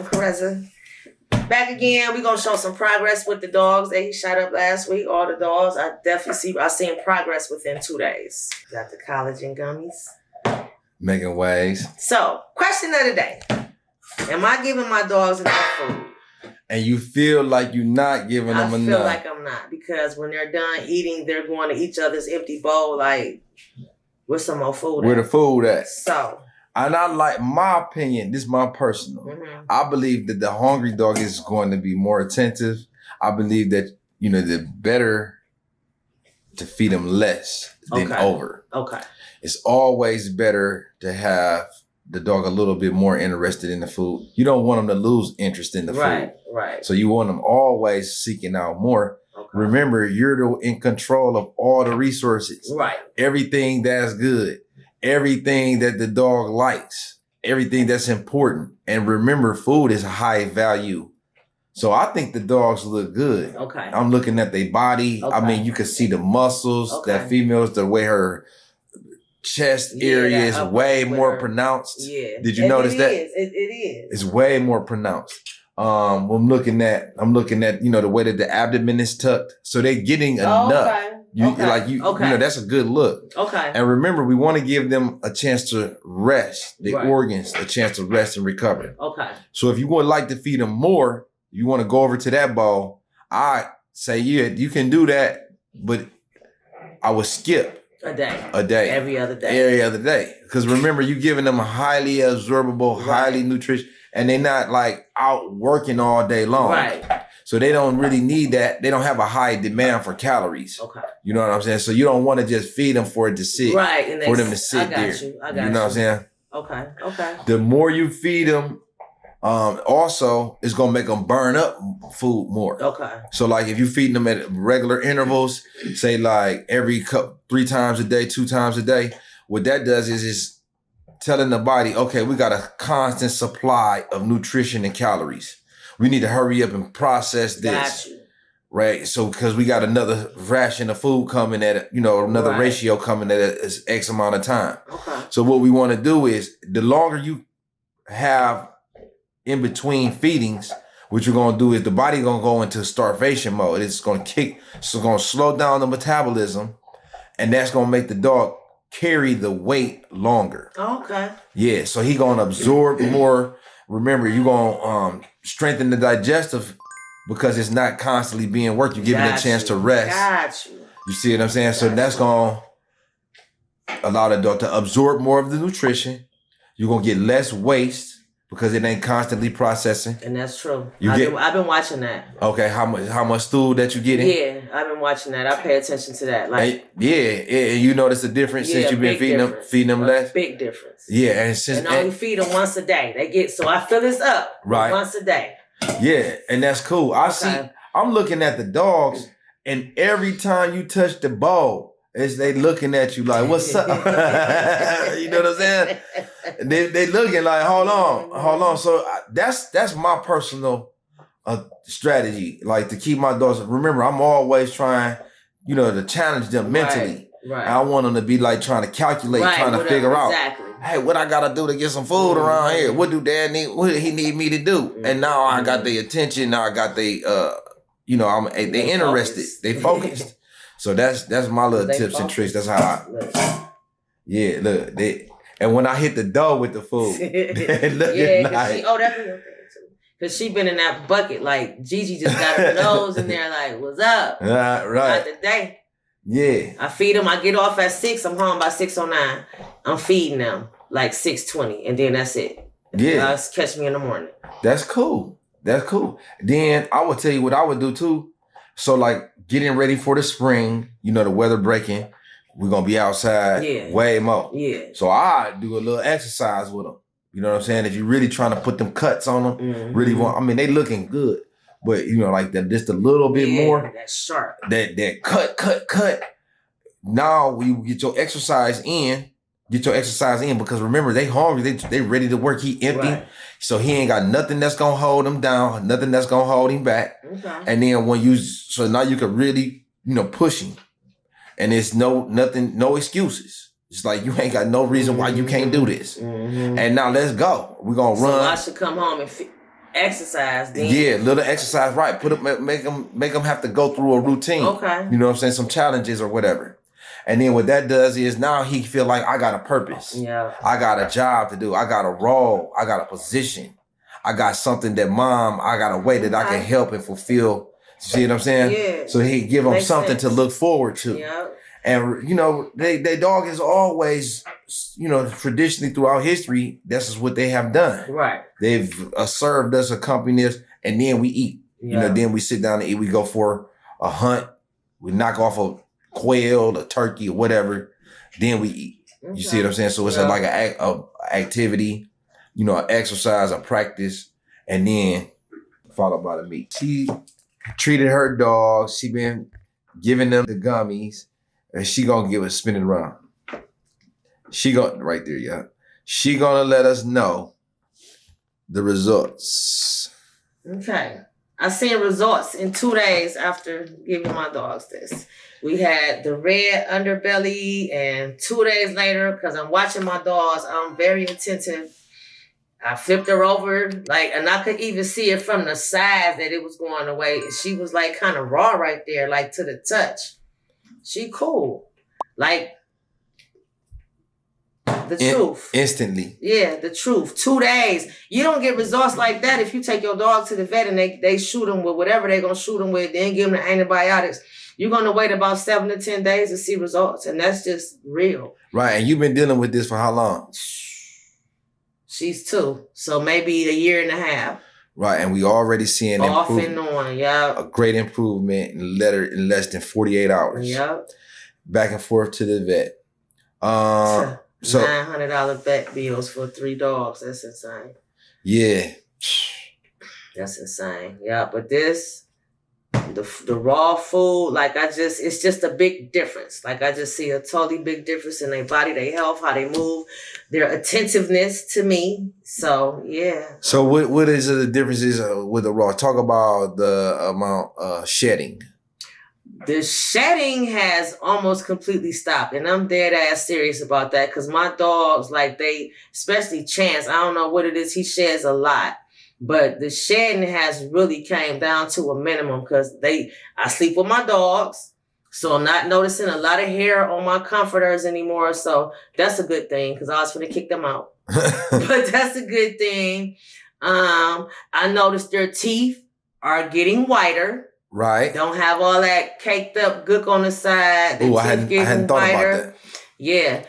I'm Caressa. Back again. We're going to show some progress with the dogs that he shot up last week. All the dogs. I seen progress within 2 days. Got the Collagen Gummies. Making waves. So, question of the day. Am I giving my dogs enough food? And you feel like you're not giving them enough. I feel like I'm not. Because when they're done eating, they're going to each other's empty bowl like, where's some more food Where the food at? So... And I like, my opinion, this is my personal. Mm-hmm. I believe that the hungry dog is going to be more attentive. I believe that, the better to feed them less than over. Okay. It's always better to have the dog a little bit more interested in the food. You don't want them to lose interest in the food. Right. So you want them always seeking out more. Okay. Remember, you're in control of all the resources. Right. Everything that's good. Everything that the dog likes, everything that's important. And remember, food is high value. So I think the dogs look good. Okay. I'm looking at their body. Okay. I mean, you can see the muscles. Okay. That female's, the way her chest area is way more pronounced. Yeah. Did you notice that? It is. It's way more pronounced. I'm looking at, the way that the abdomen is tucked. So they're getting enough. Okay. That's a good look. Okay. And remember, we want to give them a chance to rest, the organs, a chance to rest and recover. Okay. So if you would like to feed them more, you want to go over to that bowl, I say, you can do that, but I would skip a day. Every other day. Because remember, you're giving them a highly absorbable, highly nutritious, and they're not like out working all day long. Right. So they don't really need that. They don't have a high demand for calories. Okay. You know what I'm saying? So you don't want to just feed them for it to sit. Right. And for them to sit there. I got you. You know what I'm saying? Okay. The more you feed them, also, it's going to make them burn up food more. Okay. So like if you feed them at regular intervals, say like every 3 times a day, 2 times a day, what that does is telling the body, okay, we got a constant supply of nutrition and calories. We need to hurry up and process this. Got you. Right? So, because we got another ration of food coming at, another ratio coming at X amount of time. Okay. So what we want to do is, the longer you have in between feedings, what you're going to do is the body going to go into starvation mode. It's going to slow down the metabolism, and that's going to make the dog carry the weight longer. Okay. Yeah, so he going to absorb more. Remember, you're going to strengthen the digestive because it's not constantly being worked. You're giving it a chance to rest. Got you. You see what I'm saying? So that's going to allow the dog to absorb more of the nutrition. You're going to get less waste because it ain't constantly processing. And that's true. I've been watching that. Okay, how much stool that you getting? Yeah, I've been watching that. I pay attention to that. And you notice the difference since you've been feeding them less? Big difference. Yeah, and only feed them once a day. So I fill this up once a day. Yeah, and that's cool. I'm looking at the dogs, and every time you touch the bowl, they looking at you like, what's up? You know what I'm saying? They looking like, hold on. So that's my personal strategy, like to keep my dogs. Remember, I'm always trying, to challenge them mentally. Right. I want them to be like trying to calculate, trying to figure out, hey, what I gotta do to get some food around here? What do Dad need? What he need me to do? And now I got their attention. Now I got they they interested. They focused. So that's my little tips and tricks. That's how look. And when I hit the door with the food, they looking like, that's another thing too. Cause she been in that bucket, like Gigi just got her nose in there, like, what's up? Right. Not today. Yeah. I feed them. I get off at 6. I'm home by 6:09. I'm feeding them like 6:20, and then that's it. Yeah. Catch me in the morning. That's cool. Then I would tell you what I would do too. So like getting ready for the spring, the weather breaking, we're gonna be outside way more. Yeah. So I do a little exercise with them. You know what I'm saying? If you're really trying to put them cuts on them, they looking good. But like that, just a little bit more. That's sharp. That cut. Now you get your exercise in. Because remember, they hungry. They ready to work. He empty. Right. So he ain't got nothing that's gonna hold him down, nothing that's gonna hold him back. Okay. And then so now you can really, push him. And it's no excuses. It's like you ain't got no reason why you can't do this. Mm-hmm. And now let's go. We're gonna run. So I should come home and exercise. Then. Yeah, little exercise, right? Put them, make them have to go through a routine. Okay. You know what I'm saying? Some challenges or whatever. And then what that does is now he feel like I got a purpose. Yeah. I got a job to do. I got a role. I got a position. I got something that I got a way that I can help and fulfill. See what I'm saying? Yeah. So he give them something to look forward to. Yeah. And, you know, they dog is always, you know, traditionally throughout history, this is what they have done. Right. They've served us, accompanied us, and then we eat. Yeah. You know, then we sit down and eat. We go for a hunt. We knock off a quail, a turkey, or whatever. Then we eat. Okay. You see what I'm saying? So it's like an activity, you know, an exercise, a practice, and then followed by the meat. She treated her dogs. She been giving them the gummies. And she gonna give us spinning around. She gonna right there, yeah. She gonna let us know the results. Okay. I seen results in 2 days after giving my dogs this. We had the red underbelly, and 2 days later, because I'm watching my dogs, I'm very attentive. I flipped her over, and I could even see it from the side that it was going away. She was like kind of raw right there, like to the touch. She cool. Like the truth. Instantly. Yeah, the truth. 2 days. You don't get results like that if you take your dog to the vet and they shoot them with whatever they're going to shoot them with, then give them the antibiotics. You're going to wait about 7 to 10 days to see results. And that's just real. Right. And you've been dealing with this for how long? She's 2. So maybe a year and a half. Right, and we already seeing off and on, yeah. A great improvement in less than 48 hours. Yep. Back and forth to the vet. So $900 vet bills for 3 dogs. That's insane. Yeah. That's insane. Yeah, but this, the raw food, it's just a big difference. I just see a totally big difference in their body, their health, how they move, their attentiveness to me. So, yeah. So what is the differences with the raw? Talk about the amount of shedding. The shedding has almost completely stopped. And I'm dead ass serious about that because my dogs, especially Chance, I don't know what it is, he sheds a lot. But the shedding has really came down to a minimum because I sleep with my dogs. So I'm not noticing a lot of hair on my comforters anymore. So that's a good thing because I was going to kick them out. But that's a good thing. I noticed their teeth are getting whiter. Right. Don't have all that caked up gook on the side. Oh, I hadn't thought about that. Yeah.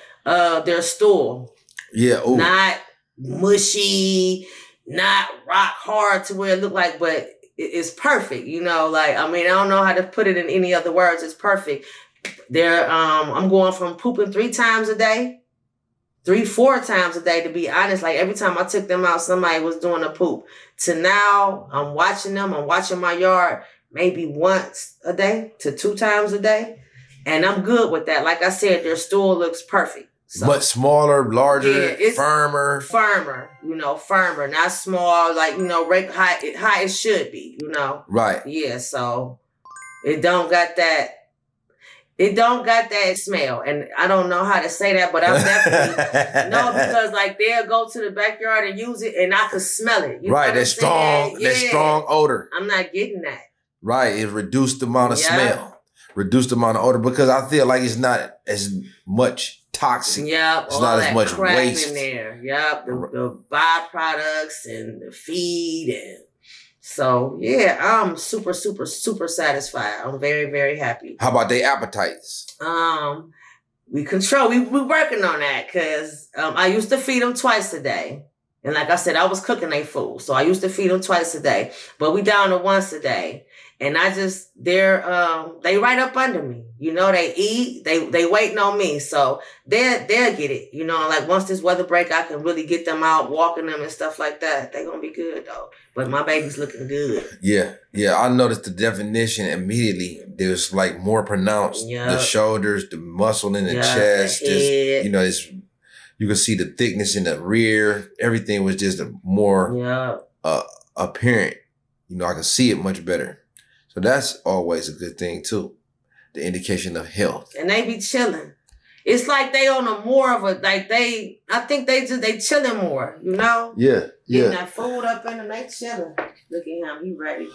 Their stool. Yeah. Ooh. Not mushy, not rock hard to where it look like, but it's perfect. You know, I don't know how to put it in any other words. It's perfect. I'm going from pooping 3 times a day, 3-4 times a day, to be honest. Every time I took them out, somebody was doing a poop. To now, I'm watching them. I'm watching my yard maybe once a day to 2 times a day. And I'm good with that. Like I said, their stool looks perfect. So, but smaller, larger, firmer. Firmer, firmer, not small, high it should be, Right. Yeah, so it don't got that smell. And I don't know how to say that, but I'm definitely, no, because they'll go to the backyard and use it and I could smell it. Right, that strong odor. I'm not getting that. Right, it reduced the amount of smell, reduced the amount of odor because I feel like it's not as much toxic. Yep, it's not as much waste in there. Yep, the byproducts and the feed, and so yeah, I'm super, super, super satisfied. I'm very, very happy. How about their appetites? We working on that because I used to feed them twice a day, and like I said, I was cooking their food, so I used to feed them twice a day, but we down to once a day. And they right up under me. They eat, they waiting on me. So they'll get it. Once this weather break, I can really get them out, walking them and stuff like that. They gonna be good though. But my baby's looking good. Yeah. Yeah. I noticed the definition immediately. There's more pronounced. Yep. The shoulders, the muscle in the chest. The head. You can see the thickness in the rear. Everything was just more apparent. I can see it much better. So that's always a good thing too. The indication of health. And they be chilling. it's like they on a more of a, like I think they chilling more, you know? Yeah. Getting that food up in them, they chilling. Look at him, he ready.